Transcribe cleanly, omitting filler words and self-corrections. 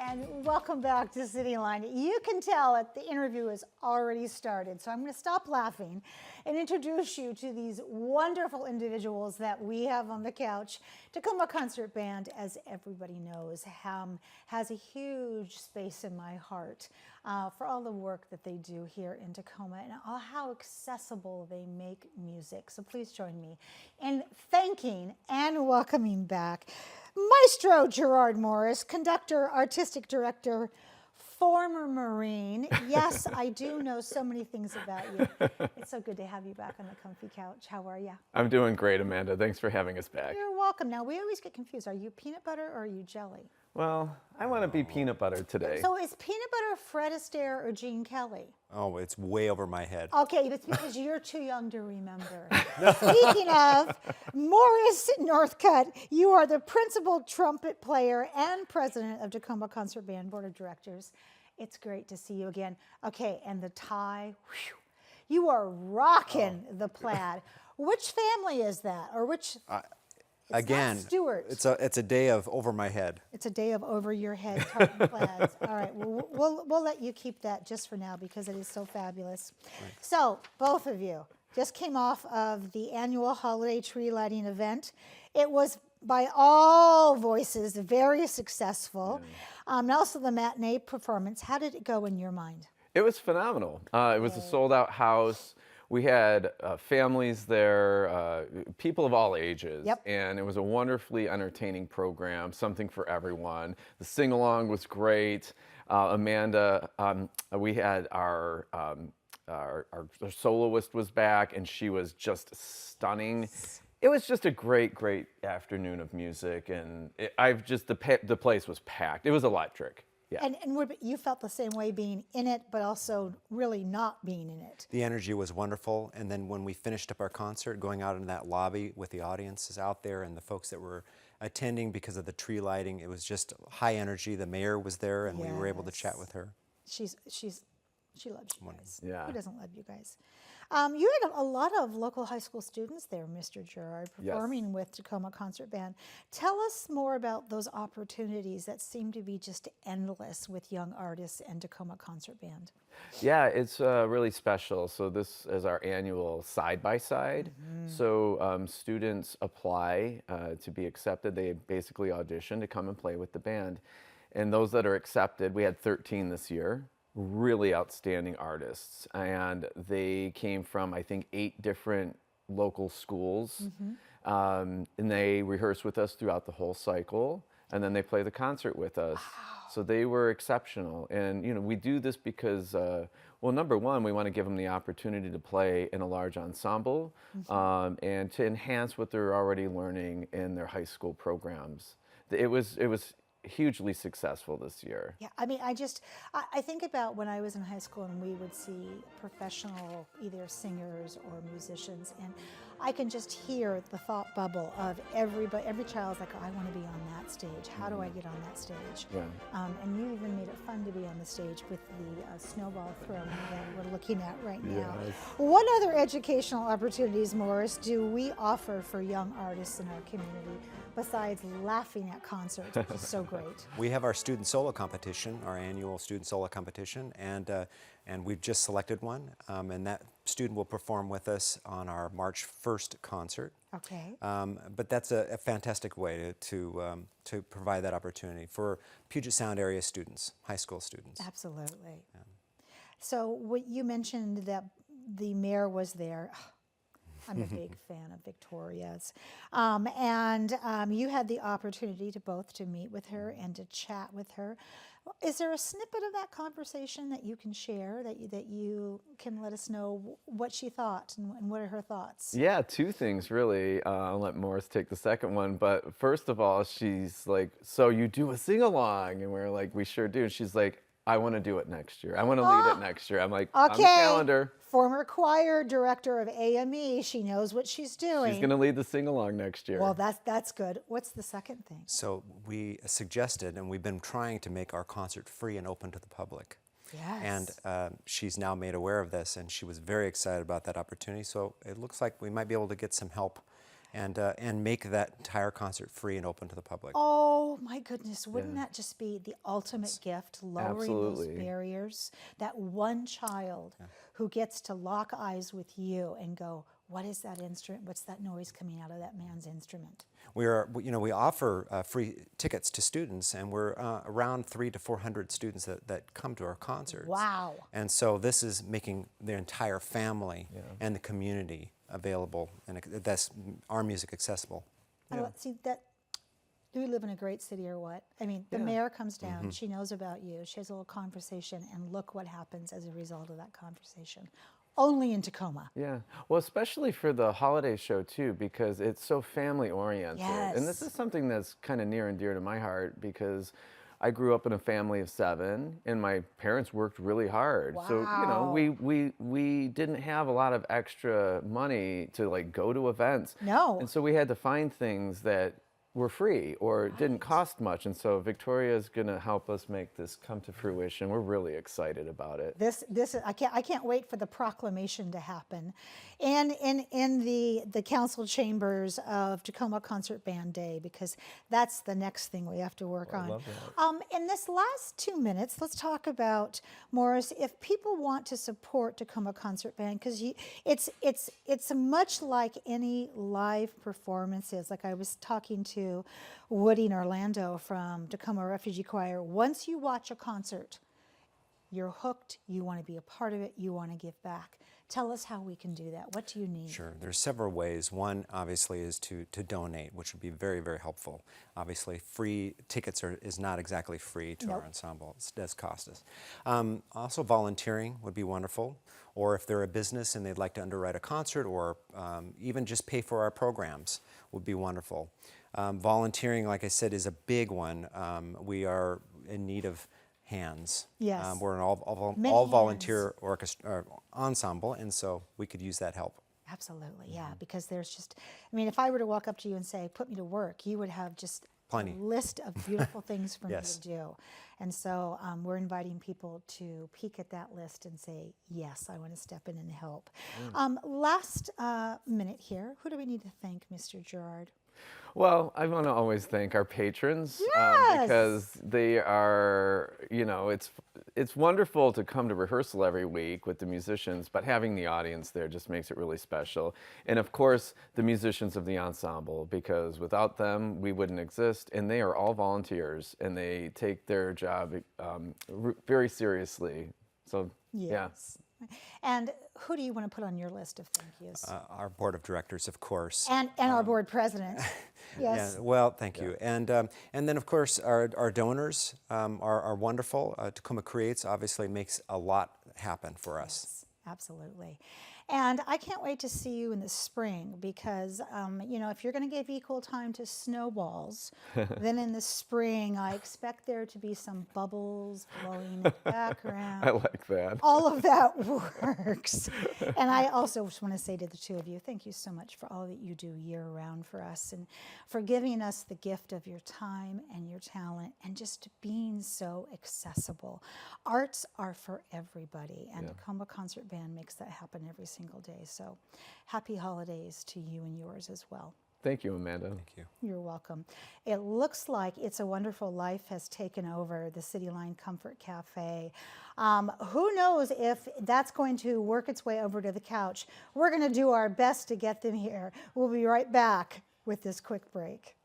And welcome back to Cityline. You can tell that the interview has already started, so I'm going to stop laughing and introduce you to these wonderful individuals that we have on the couch. Tacoma Concert Band, as everybody knows, has a huge space in my heart for all the work that they do here in Tacoma and how accessible they make music. So please join me in thanking and welcoming back Maestro Gerard Morris, conductor, artistic director, former Marine. Yes, I do know so many things about you. It's so good to have you back on the comfy couch. How are you? I'm doing great, Amanda. Thanks for having us back. You're welcome. Now, we always get confused. Are you peanut butter or are you jelly? Well, I want to be peanut butter today. So is peanut butter Fred Astaire or Gene Kelly? Oh, it's way over my head. Okay, it's because you're too young to remember. Speaking of, Morris Northcutt, you are the principal trumpet player and president of Tacoma Concert Band Board of Directors. It's great to see you again. Okay, and the tie, whew, you are rocking the plaid. Which family is that, or which? Again, Stewart. it's a day of over my head. It's a day of over your head tartan plaids. All right, we'll let you keep that just for now because it is so fabulous. Right. So both of you just came off of the annual holiday tree lighting event. It was, by all voices, very successful. And also the matinee performance. How did it go in your mind? It was phenomenal. It was a sold-out house. We had families there, people of all ages, and it was a wonderfully entertaining program, something for everyone. The sing-along was great. Amanda, we had our soloist was back, and she was just stunning. It was just a great, great afternoon of music, and the place was packed. It was electric. Yeah. And you felt the same way being in it, but also really not being in it. The energy was wonderful, and then when we finished up our concert, going out in that lobby with the audiences out there and the folks that were attending because of the tree lighting, it was just high energy. The mayor was there, and we were able to chat with her. She loves you guys. Yeah. Who doesn't love you guys? You had a lot of local high school students there, Mr. Gerard, performing with Tacoma Concert Band. Tell us more about those opportunities that seem to be just endless with young artists and Tacoma Concert Band. Yeah, it's really special. So this is our annual side-by-side. So students apply to be accepted. They basically audition to come and play with the band. And those that are accepted, we had 13 this year. Really outstanding artists, and they came from, I think, 8 different local schools, and they rehearse with us throughout the whole cycle, and then they play the concert with us. So they were exceptional, and we do this because, well, number one, we want to give them the opportunity to play in a large ensemble, and to enhance what they're already learning in their high school programs. It was hugely successful this year. Yeah, I mean, I think about when I was in high school and we would see professional either singers or musicians, and I can just hear the thought bubble of every child's like, oh, I want to be on that stage. How do I get on that stage? Yeah. And you even made it fun to be on the stage with the snowball throwing that we're looking at right now. Yes. What other educational opportunities, Morris, do we offer for young artists in our community besides laughing at concerts, which is so great? We have our student solo competition, our annual student solo competition, and we've just selected one, and that student will perform with us on our March 1st concert. Okay. But that's a fantastic way to provide that opportunity for Puget Sound area students, high school students. Absolutely. Yeah. So what you mentioned that the mayor was there. I'm a big fan of Victoria's. And you had the opportunity to meet with her and to chat with her. Is there a snippet of that conversation that you can share, that you can let us know what she thought and what are her thoughts? Yeah, 2 things really. I'll let Morris take the second one. But first of all, she's like, so you do a sing-along? And we're like, we sure do. And she's like, I want to do it next year. I want to lead it next year. I'm like, on the calendar. Former choir director of AME, she knows what she's doing. She's going to lead the sing-along next year. Well, that's good. What's the second thing? So we suggested, and we've been trying to make our concert free and open to the public. Yes. And she's now made aware of this, and she was very excited about that opportunity. So it looks like we might be able to get some help and make that entire concert free and open to the public. Oh my goodness, wouldn't that just be the ultimate gift, lowering those Absolutely. barriers? That one child who gets to lock eyes with you and go, what is that instrument? What's that noise coming out of that man's instrument? We offer free tickets to students, and we're around 300 to 400 students that come to our concerts. Wow. And so this is making the entire family and the community available, and that's our music accessible. See that. Do we live in a great city or what? I mean, the mayor comes down, she knows about you, she has a little conversation, and look what happens as a result of that conversation. Only in Tacoma. Yeah, well, especially for the holiday show too, because it's so family oriented. And this is something that's kind of near and dear to my heart, because I grew up in a family of 7, and my parents worked really hard. Wow. So, you know, we didn't have a lot of extra money to like go to events. No. And so we had to find things that were free or didn't cost much. And so Victoria is going to help us make this come to fruition. We're really excited about it. I can't wait for the proclamation to happen, and in the council chambers of Tacoma Concert Band Day, because that's the next thing we have to work on. I love that. In this last 2 minutes, let's talk about, Morris, if people want to support Tacoma Concert Band, because it's much like any live performances. Like I was talking to Woody in Orlando from Tacoma Refugee Choir. Once you watch a concert, you're hooked, you want to be a part of it, you want to give back. Tell us how we can do that. What do you need? Sure, there's several ways. One, obviously, is to donate, which would be very, very helpful. Obviously, free tickets is not exactly free to our ensemble. It does cost us. Also, volunteering would be wonderful. Or if they're a business and they'd like to underwrite a concert, or even just pay for our programs, would be wonderful. Volunteering, like I said, is a big one. We are in need of hands. Yes. We're an all volunteer orchestra ensemble, and so we could use that help. Absolutely, yeah, because there's just, I mean, if I were to walk up to you and say, put me to work, you would have just Plenty. a list of beautiful things for Yes. me to do. And so we're inviting people to peek at that list and say, yes, I want to step in and help. Last minute here, who do we need to thank, Mr. Gerard? Well, I want to always thank our patrons Yes! because they are, you know, it's wonderful to come to rehearsal every week with the musicians, but having the audience there just makes it really special. And of course, the musicians of the ensemble, because without them, we wouldn't exist. And they are all volunteers, and they take their job very seriously. So, Yes. And who do you want to put on your list of thank yous? Our board of directors, of course. And our board president. Yes. Yeah, well, thank you. And then, of course, our donors are wonderful. Tacoma Creates obviously makes a lot happen for us. Yes, absolutely. And I can't wait to see you in the spring, because, you know, if you're going to give equal time to snowballs, then in the spring I expect there to be some bubbles blowing in the background. I like that. All of that works. And I also just want to say to the two of you, thank you so much for all that you do year-round for us, and for giving us the gift of your time and your talent, and just being so accessible. Arts are for everybody, and Tacoma Concert Band makes that happen every single day. So happy holidays to you and yours as well. Thank you, Amanda. Thank you. You're welcome. It looks like It's a Wonderful Life has taken over the Cityline Comfort Cafe. Who knows if that's going to work its way over to the couch. We're going to do our best to get them here. We'll be right back with this quick break.